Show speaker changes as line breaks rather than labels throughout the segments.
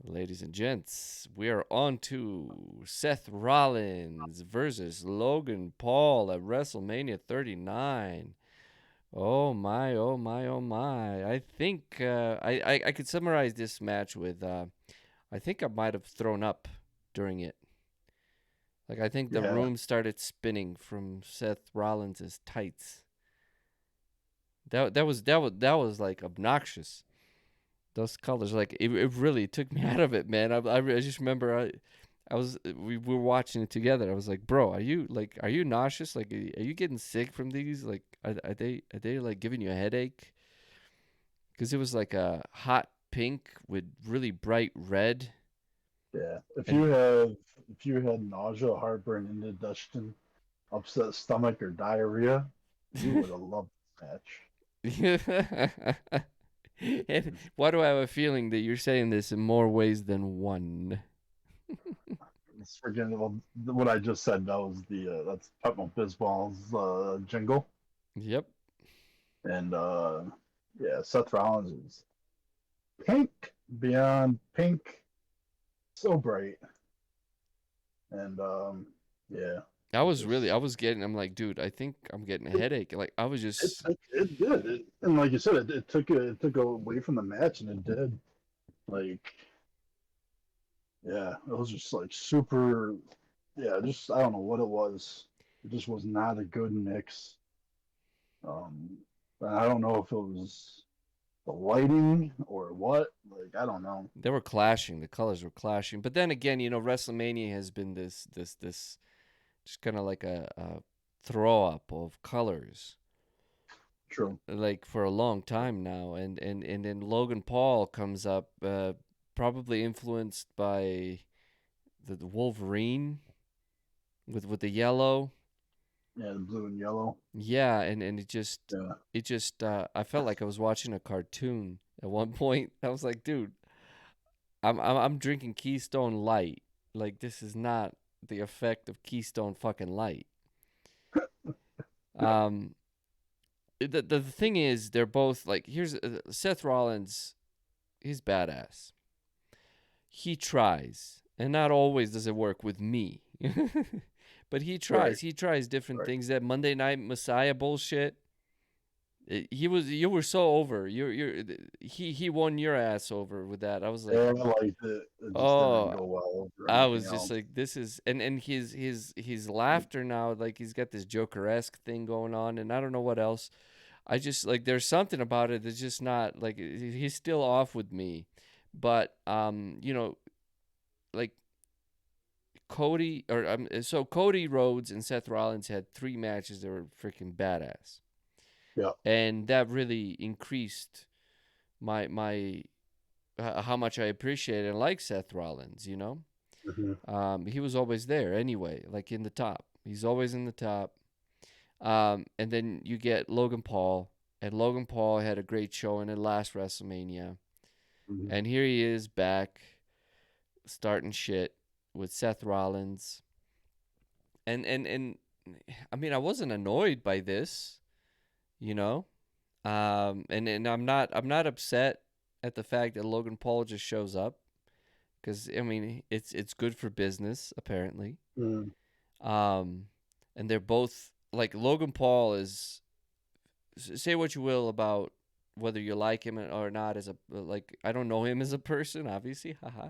Ladies and gents, we are on to Seth Rollins versus Logan Paul at WrestleMania 39. Oh my, oh my, oh my. I think I could summarize this match with I think I might have thrown up during it. Like I think the
Yeah,
room started spinning from Seth Rollins' tights. That was like obnoxious. Those colors, like it really took me out of it, man. I just remember we were watching it together. I was like, bro, are you nauseous? Like, are you getting sick from these? Like, are they like giving you a headache? Because it was like a hot pink with really bright red,
yeah.
and
If you had nausea, heartburn, indigestion, upset stomach, or diarrhea, you would have loved this match.
and why do I have a feeling that you're saying this in more ways than one?
It's freaking well, what I just said. That was the that's Pepto Bismol's jingle,
Yep.
and yeah, Seth Rollins is pink beyond pink, so bright, and yeah,
I
just
was getting, I'm like, dude, I think I'm getting a headache. Like, I was just,
it did, and like you said, it took away from the match, and it did like. Yeah, it was just like super. Yeah, just I don't know what it was. It just was not a good mix. Um, I don't know if it was the lighting or what. Like I don't know.
they were clashing. The colors were clashing. But then again, WrestleMania has been this just kind of like a throw up of colors,
True.
like for a long time now. And then Logan Paul comes up, probably influenced by the Wolverine with the yellow.
Yeah, the blue and yellow.
Yeah, and it just I felt like I was watching a cartoon at one point. I was like, dude, I'm drinking Keystone Light. Like this is not the effect of Keystone fucking Light. Um, the thing is, they're both like here's Seth Rollins. He's badass. He tries, and not always does it work with me. But he
Right.
tries. He tries different
Right.
things. That Monday Night Messiah bullshit. You were so over. He won your ass over with that. I was like,
Yeah, I liked it. It just didn't
oh,
go well over
I
anything
was just
else.
like, this is and his laughter now, like he's got this Joker-esque thing going on, and I don't know what else. I just like there's something about it that's just not like he's still off with me, but like Cody or so Cody Rhodes and Seth Rollins had three matches that were freaking badass,
Yeah.
and that really increased my how much I appreciate and like Seth Rollins.
Hmm.
He was always there anyway, like in the top. He's always in the top. And then you get Logan Paul, and Logan Paul had a great showing at last WrestleMania,
Hmm.
and here he is back, starting shit with Seth Rollins, and I mean I wasn't annoyed by this, you know, and I'm not upset at the fact that Logan Paul just shows up because I mean it's good for business apparently.
Hmm.
Um, and they're both like Logan Paul is. Say what you will about whether you like him or not as a like. I don't know him as a person, obviously. Haha.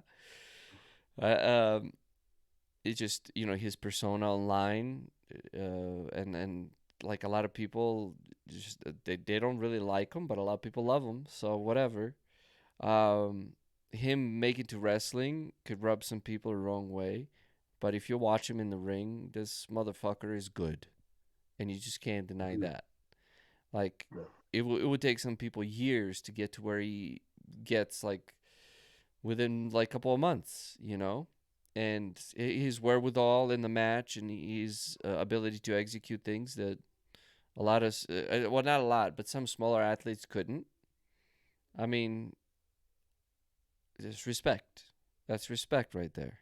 Um, it's just his persona online, and like a lot of people just they don't really like him, but a lot of people love him. So whatever. Um, him making to wrestling could rub some people the wrong way, but if you watch him in the ring, this motherfucker is good, and you just can't deny
Hmm.
that. Like
Yeah.
it would take some people years to get to where he gets like within like a couple of months, and his wherewithal in the match and his ability to execute things that a lot of well, not a lot, but some smaller athletes couldn't. I mean, there's respect. That's respect right there.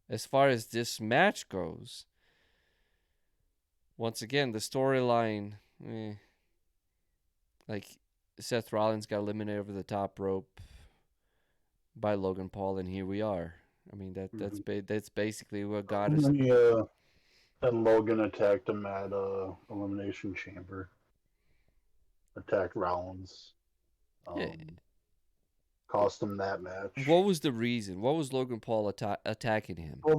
As far as this match goes, once again, the storyline, like Seth Rollins got eliminated over the top rope. by Logan Paul, and here we are. I mean that's basically what got us.
And, and Logan attacked him at Elimination Chamber. Attacked Rollins.
Yeah.
Um, Cost him that match.
What was the reason? What was Logan Paul attacking him?
Well,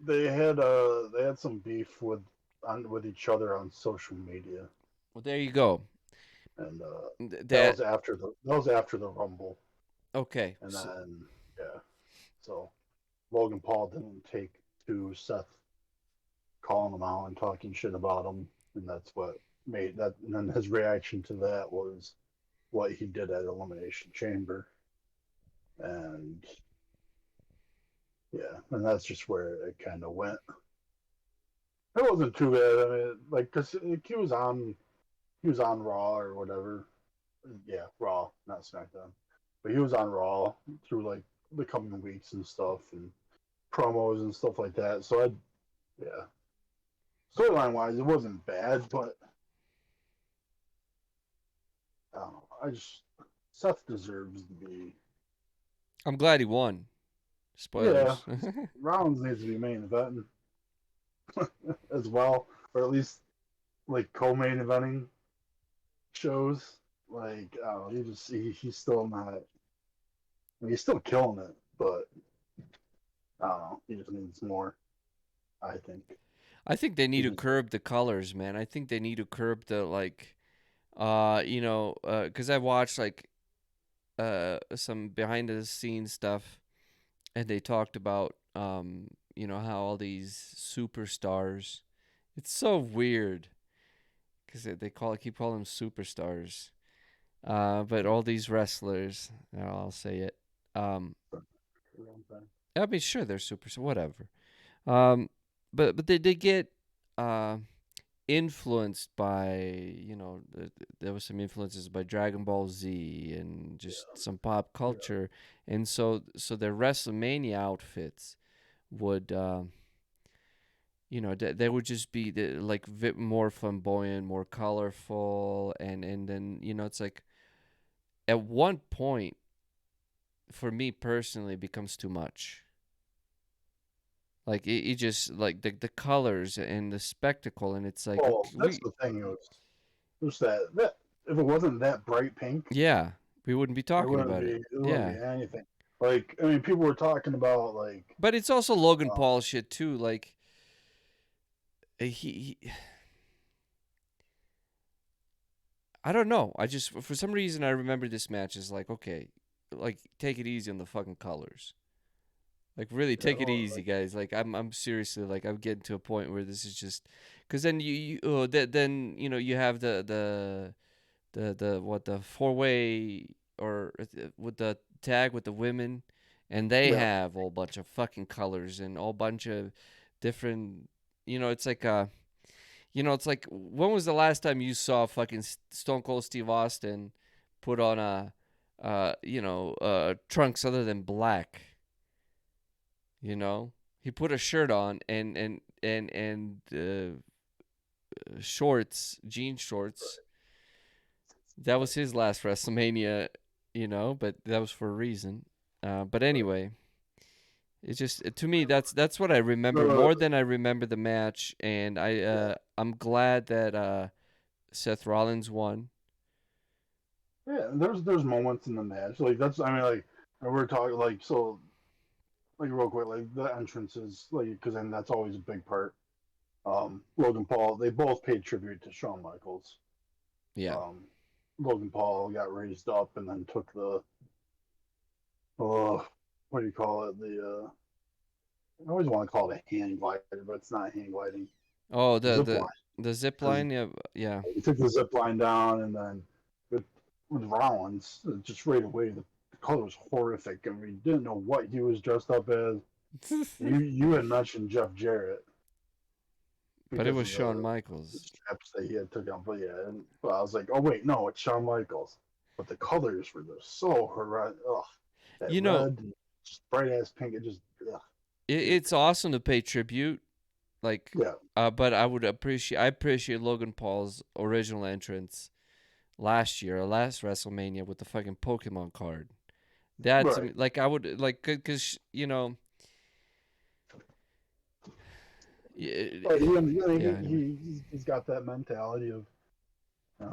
they had some beef with each other on social media,
Well, there you go.
and
That
that was after the Rumble,
okay.
and
So,
then yeah, so Logan Paul didn't take to Seth calling him out and talking shit about him, and that's what made that. And then his reaction to that was what he did at Elimination Chamber, and yeah, and that's just where it kind of went. It wasn't too bad. I mean, like, cause he was on Raw or whatever. Yeah, Raw, not SmackDown, but he was on Raw through like the coming weeks and stuff and promos and stuff like that. So yeah, storyline wise, it wasn't bad, but I don't know. I just Seth deserves to be.
I'm glad he won.
Yeah,
Spoilers.
Rollins needs to be main event as well, or at least like co-main eventing shows. Like, I don't know, he's still not. I mean, he's still killing it, but I don't know. He just needs more. I think.
I think they need
He
to
just
curb the colors, man. I think they need to curb the like, because I watched like some behind the scenes stuff, and they talked about how all these superstars. It's so weird because keep calling them superstars. But all these wrestlers, I'll say it. Um, I mean, sure, they're superstars, whatever. Um, but they get uh influenced by there was some influences by Dragon Ball Z and just some pop
yeah,
culture, and so their WrestleMania outfits would they would just be like more flamboyant, more colorful, and then it's like at one point for me personally it becomes too much. Like it just like the colors and the spectacle, and it's like
well,
okay,
that's the thing. It was that if it wasn't that bright pink,
yeah, we wouldn't be talking about it.
it wouldn't
Yeah.
be anything. Like, I mean, people were talking about like,
But it's also Logan
uh,
Paul shit too. Like he I don't know. I just for some reason I remember this match as like okay, like take it easy on the fucking colors. Like really take it easy,
like,
guys. Like I'm seriously like I'm getting to a point where this is just because then then you have the what the four-way or with the tag with the women, and they
yeah,
have a whole bunch of fucking colors and a whole bunch of different. It's like it's like when was the last time you saw fucking Stone Cold Steve Austin put on a trunks other than black? He put a shirt on and shorts, jean shorts. That was his last WrestleMania, but that was for a reason. But anyway, it's just to me that's what I remember
uh,
more than I remember the match, and
yeah,
I'm glad that Seth Rollins won.
yeah. There's moments in the match like that's. I mean, like we're talking like so like real quick like the entrances like because then that's always a big part. Logan Paul, they both paid tribute to Shawn Michaels.
Yeah.
Um, Logan Paul got raised up and then took the what do you call it? I always want to call it a hand glider, but it's not hand gliding.
Oh,
Zip line
the zip
because
line. Yeah, yeah.
he took the zip line down and then with with Rollins, just right away the color was horrific and we didn't know what he was dressed up as. You had mentioned Jeff Jarrett
But it
because
was
of
Shawn
the
Michaels.
straps that he had took on. But yeah, but I was like, oh wait, no, it's Shawn Michaels. But the colors were just so horrendous. Ugh, that
You know,
red, bright ass pink. It just, ugh, dude.
it's awesome to pay tribute, like,
Yeah,
but I appreciate Logan Paul's original entrance last year, last WrestleMania with the fucking Pokemon card. That's
Right.
like I would like because
But
yeah. Anyway,
he's got that mentality of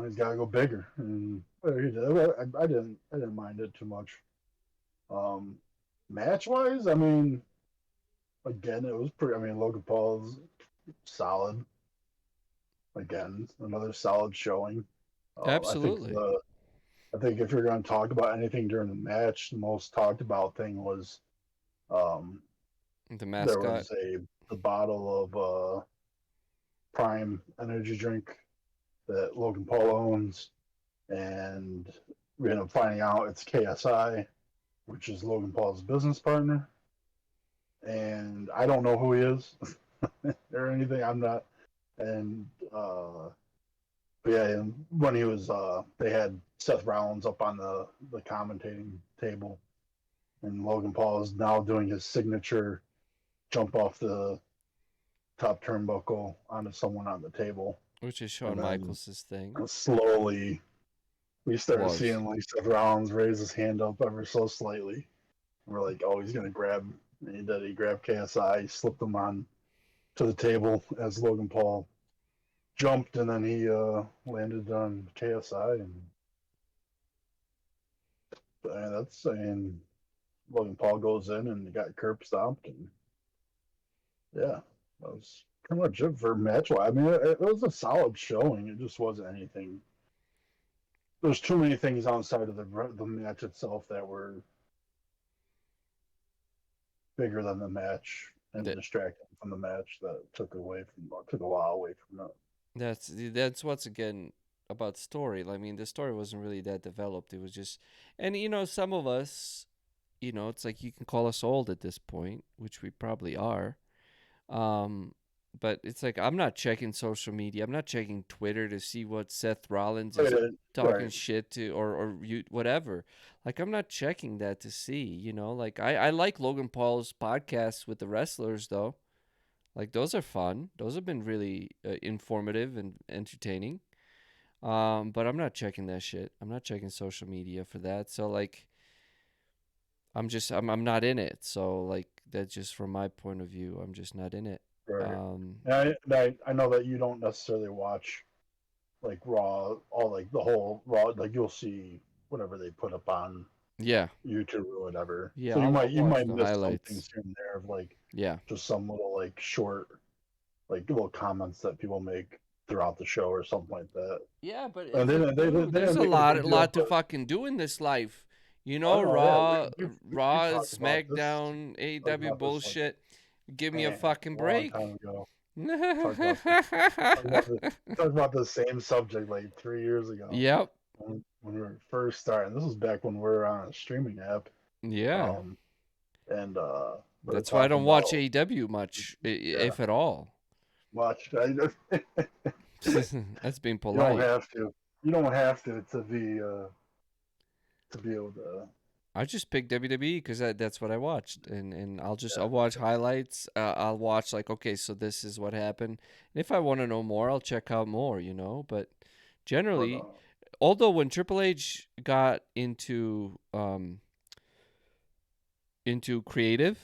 he's got to go bigger, and he did. I didn't mind it too much. Um, Match wise, I mean, again, it was pretty. I mean, Logan Paul's solid. Again, another solid showing.
absolutely.
I think if you're going to talk about anything during the match, the most talked about thing was um,
The
there
mascot,
was the bottle of Prime energy drink that Logan Paul owns, and we end up finding out it's KSI, which is Logan Paul's business partner, and I don't know who he is or anything. I'm not, and but yeah, and when he was, they had Seth Rollins up on the commentating table, and Logan Paul is now doing his signature jump off the top turnbuckle onto someone on the table,
which is
and
Shawn
then
Michaels' thing,
slowly we started
was.
seeing like Seth Rollins raise his hand up ever so slightly. We're like, oh, he's gonna grab. And he did. He grabbed KSI, he slipped him on to the table as Logan Paul jumped, and then he landed on KSI, and that's saying Logan Paul goes in and got curb stomped, and yeah, that was pretty much it for match. I mean, it was a solid showing. It just wasn't anything. There's too many things outside of the match itself that were bigger than the match and
That
distracting from the match that took a while away from it.
that's what's again about story. I mean, the story wasn't really that developed. It was just, and some of us, it's like you can call us old at this point, which we probably are. Um, but it's like I'm not checking social media. I'm not checking Twitter to see what Seth Rollins is
Right,
talking
right,
shit to or you whatever. Like I'm not checking that to see, Like I like Logan Paul's podcasts with the wrestlers though. Like those are fun. Those have been really informative and entertaining. But I'm not checking that shit. I'm not checking social media for that. So like I'm not in it. So like that's just from my point of view. I'm just not in it.
right.
Um,
I know that you don't necessarily watch like Raw, all like the whole Raw. Like you'll see whatever they put up on
yeah,
YouTube or whatever.
yeah.
So
I'll
you
watch
might
the
miss some
highlights.
things here and there of like
Yeah,
just some little like short like little comments that people make throughout the show or something like that.
yeah. But
And
it's like, dude,
they
there's
didn't
a
make it a big deal,
lot to
but
fucking do in this life.
oh no, yeah,
Raw,
we've talked about this
SmackDown, AEW
like
bullshit. Give me a
a
fucking
long
break.
time ago. Talked about this. Talked about the talked about the same subject like 3 years ago
Yep.
when we were first starting. This was back when we were on a streaming app,
Yeah.
um, and we were
That's why I
talking
don't watch
about
AEW much,
yeah,
if at all.
much.
That's being
You don't
polite.
have to. You don't have to be able to.
I just picked WWE because that's what I watched, and I'll
Yeah,
watch highlights. I'll watch like, okay, so this is what happened. And if I want to know more, I'll check out more. But
but
generally, although when Triple H got into creative,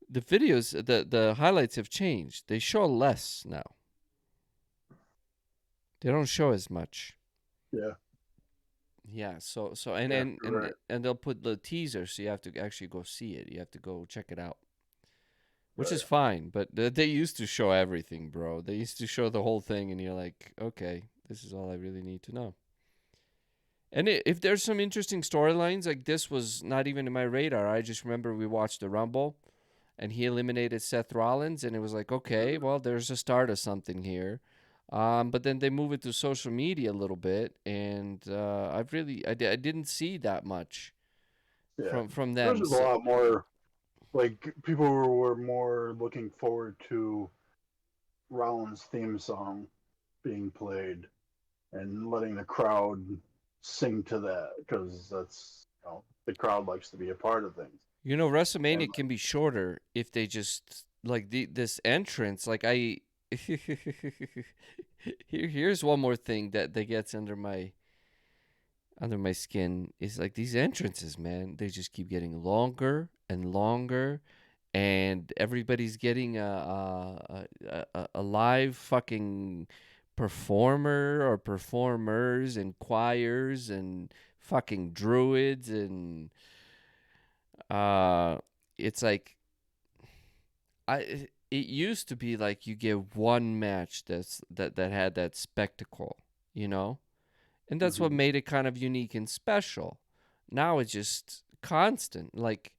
the videos, the highlights have changed. They show less now. They don't show as much.
yeah,
Yeah, so and
yeah,
and
you're
and
right.
and they'll put the teaser, so you have to actually go see it. You have to go check it out, which is
Right.
fine. But they used to show everything, bro. They used to show the whole thing, and you're like, okay, this is all I really need to know. And if there's some interesting storylines, like this was not even in my radar. I just remember we watched the Rumble, and he eliminated Seth Rollins, and it was like, okay, well, there's a start of something here. But then they move it to social media a little bit, and I didn't see that much
Yeah,
from
there's
them.
just a
So
lot more. Like people were more looking forward to Rollins' theme song being played and letting the crowd sing to that because that's the crowd likes to be a part of things. And
WrestleMania can be shorter if they just like this entrance. Like I, here's one more thing that gets under my under my skin is like these entrances, man. They just keep getting longer and longer, and everybody's getting a live fucking performer or performers and choirs and fucking druids and uh it's like it used to be like you get one match that had that spectacle, you know? And that's what
Hmm.
made it kind of unique and special. Now it's just constant. Like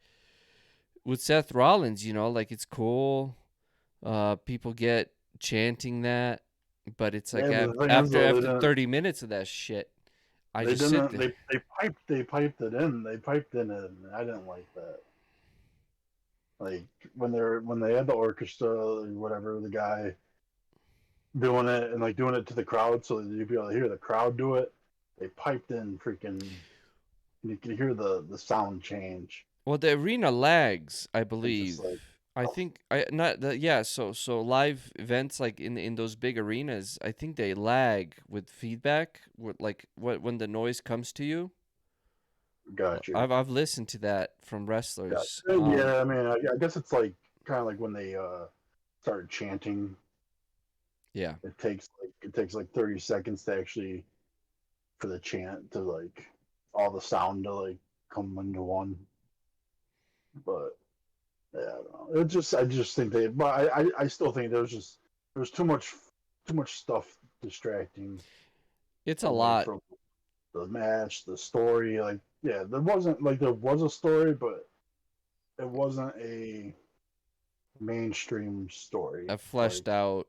with Seth Rollins, you know, like it's cool. People get chanting that, but it's like
Yeah, but the thing is
after
though,
after 30 minutes of that shit, I
they
just sit
didn't,
there.
they piped it in, they piped in it, and I didn't like that. Like when they had the orchestra or whatever, the guy doing it and like doing it to the crowd so that you'd be able to hear the crowd do it. They piped in freaking. You could hear the sound change.
Well, the arena lags, I
And just
believe.
like,
I
oh,
think I not the, yeah. So live events like in those big arenas, I think they lag with feedback. With like what when the noise comes to you.
got you.
I've listened to that from
Yeah,
wrestlers.
yeah. I mean, I guess it's like kind of like when they started chanting.
Yeah.
It takes like 30 seconds to actually for the chant to like all the sound to like come into one. But yeah, I don't know. I just think they. But I still think there's too much stuff distracting
It's a
away
lot.
from the match, the story. Like, yeah, there was a story, but it wasn't a mainstream story.
A
Like
fleshed out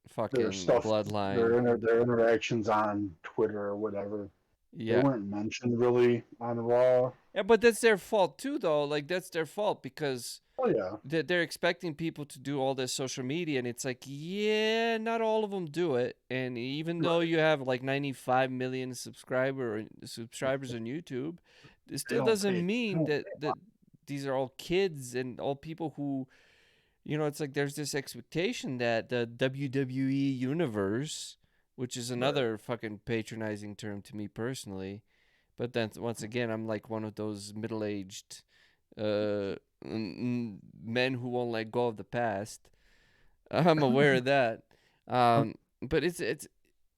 their
fucking
stuff,
bloodline.
their interactions on Twitter or whatever, they
Yeah.
weren't mentioned really on Raw.
Yeah, but that's their fault too, though. Like that's their fault because
Oh yeah,
they're expecting people to do all this social media, and it's like, yeah, not all of them do it. And even though
right.
you have like 95 million subscribers on YouTube, it
They
still
don't
doesn't
pay. They
mean
don't
that these are all kids and all people who, you know, it's like there's this expectation that the WWE universe, which is
pay. Right.
another fucking patronizing term to me personally, but then once again, I'm like one of those middle-aged uh, men who won't let go of the past. I'm aware of that. But it's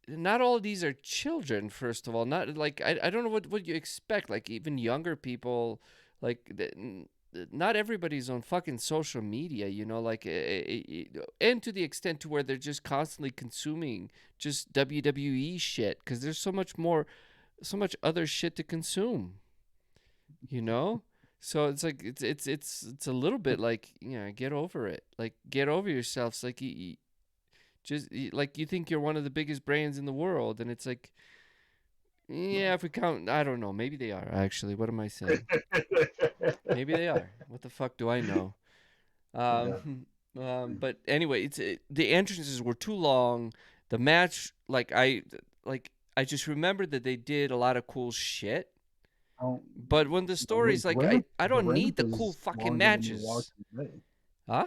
not all of these are children. First of all, not like I don't know what you expect. Like even younger people, like not everybody's on fucking social media. You know, like and to the extent to where they're just constantly consuming just WWE shit because there's so much more, so much other shit to consume, you know. So it's like it's a little bit like, get over it, like get over yourself. It's like like you think you're one of the biggest brands in the world, and it's like, yeah, if we count, I don't know, maybe they are actually. What am I saying? Maybe they are. What the fuck do I know?
Yeah.
But anyway, the entrances were too long. The match, I just remember that they did a lot of cool shit.
Oh,
But when the story's like, I
the
don't need
ramp
the cool
is
fucking
longer than the walking
matches.
way.
Huh?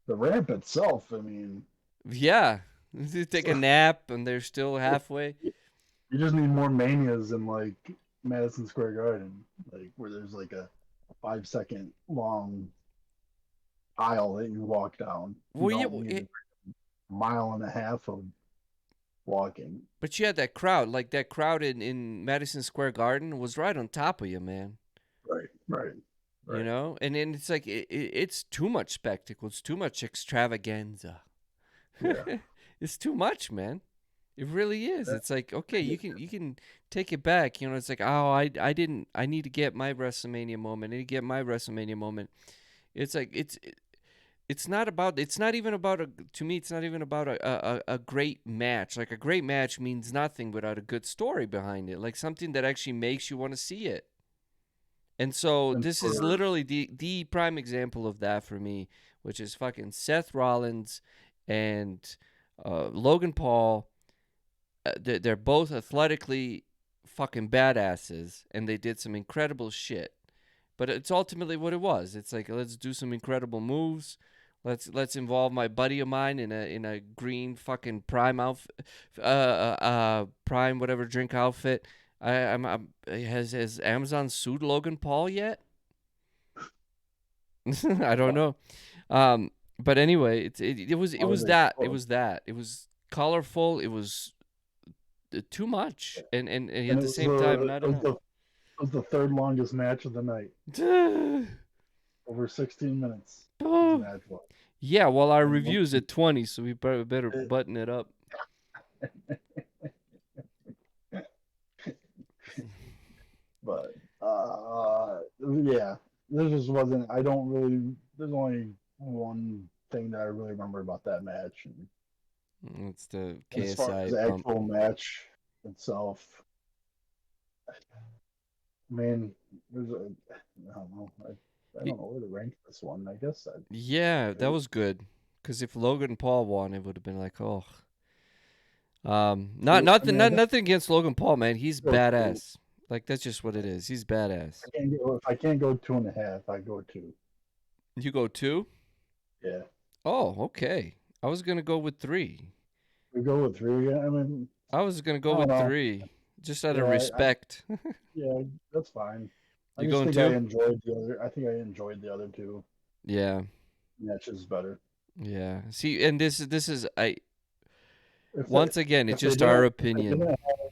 The ramp itself, I mean,
Yeah. You take a nap and they're still halfway.
you just need more manias in like Madison Square Garden, like where there's like a 5 second long aisle that you walk down. You
Well, yeah,
don't need a mile and a half of walking.
but you had that crowd. Like that crowd in Madison Square Garden was right on top of you, man.
Right, right,
You
right.
know? And then it's like, it's too much spectacle. It's too much extravaganza.
Yeah.
It's too much, man. It really is.
That,
It's like, okay, you can take it back. You know, it's like, oh, I need to get my WrestleMania moment. I need to get my WrestleMania moment. It's like it's not about, it's not even about to me, it's not even about a great match. Like a great match means nothing without a good story behind it. Like something that actually makes you want to see it. And so
and
this is
for
literally the prime example of that for me, which is fucking Seth Rollins and Logan Paul. They're both athletically fucking badasses, and they did some incredible shit. But it's ultimately what it was. It's like, let's do some incredible moves. Let's involve my buddy of mine in a green fucking prime outfit, prime whatever drink outfit. Has Amazon sued Logan Paul yet? I don't know. Um, but anyway, it
How
was
they
that
could.
it was colorful. It was too much, and
And
at the same time not enough.
it was the third longest match of the night. Over 16 minutes. This
Oh.
match was.
Yeah, well, our
And
review's at 20, so we better
it,
button it up.
but yeah, this just wasn't. I don't really. There's only one thing that I really remember about that match, and
It's the
as far as
KSI
the
bump.
actual match itself, I mean, there's a. I don't know. I
Y-
don't know where to rank this one. I guess I.
Yeah, that was good. Because if Logan Paul won, it would have been like, oh. Not
I mean, I think
nothing against Logan Paul, man. He's
I'll go two.
badass. Like that's just what it is. He's badass.
If I can't go 2.5, I go two.
You go 2?
Yeah,
Oh, okay. I was gonna go with 3.
we go with three. Yeah, I mean,
I was gonna go
I don't
with
know.
3, just out of
Yeah,
respect.
yeah, that's fine. I
You
just
going
think I
2?
enjoyed the other. I think I enjoyed the other two
Yeah,
matches better.
yeah. See, and this is I
If they
once again, it's
if they
just our
didn't if they
opinion.
didn't have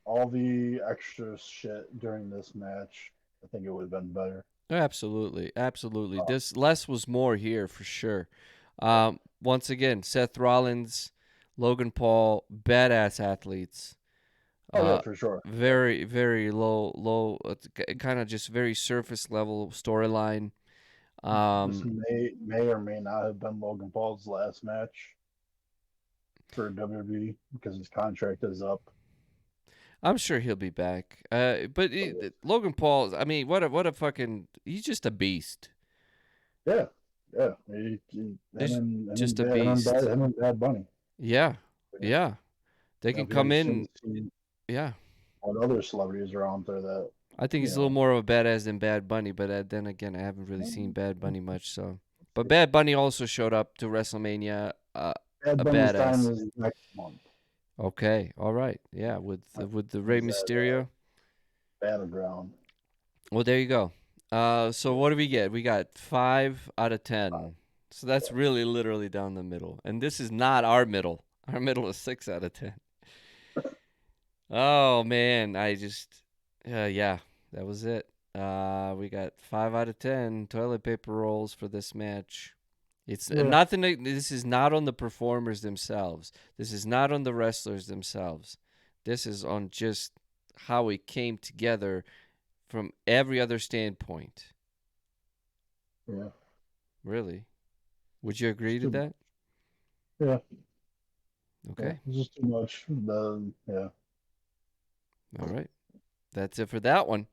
all the extra shit during this match, I think it would have been better.
Absolutely, absolutely.
Uh,
This less was more here for sure. Once again, Seth Rollins, Logan Paul, badass athletes.
oh yeah,
Uh,
for sure. Yeah.
very, very low, kind of just very surface level storyline.
This
Um,
may or may not have been Logan Paul's last match for WWE because his contract is up.
I'm sure he'll be back. But Logan Paul, I mean, what a fucking, he's just a beast.
Yeah, yeah.
He's just a beast.
Him and Bad Bunny.
Yeah,
Yeah.
yeah. They can
I'd be
come
interested
in.
to see
Yeah.
what other celebrities are out there that
I think
you
he's a little
know.
more of a badass than Bad Bunny, but then again, I haven't really seen Bad
Let's
Bunny much. So, but
see.
Bad Bunny also showed up to WrestleMania,
Bad
a
Bunny's time
badass.
is next month.
Okay, all right, yeah, with the Rey
He's at
Mysterio.
Battleground.
Well, there you go. So
Yeah.
what do we get? We got 5 out of 10. So that's really literally down the middle, and this is not our middle. Our middle is 6 out of 10. Oh man, yeah, that was it. We got 5 out of 10 toilet paper rolls for this match. It's
Yeah.
nothing. This is not on the performers themselves. This is not on the wrestlers themselves. This is on just how it came together from every other standpoint.
Yeah.
Really, would you
It's
agree to
too much.
that?
Yeah. Yeah.
Okay,
It's just too much. Yeah.
all right. That's it for that one.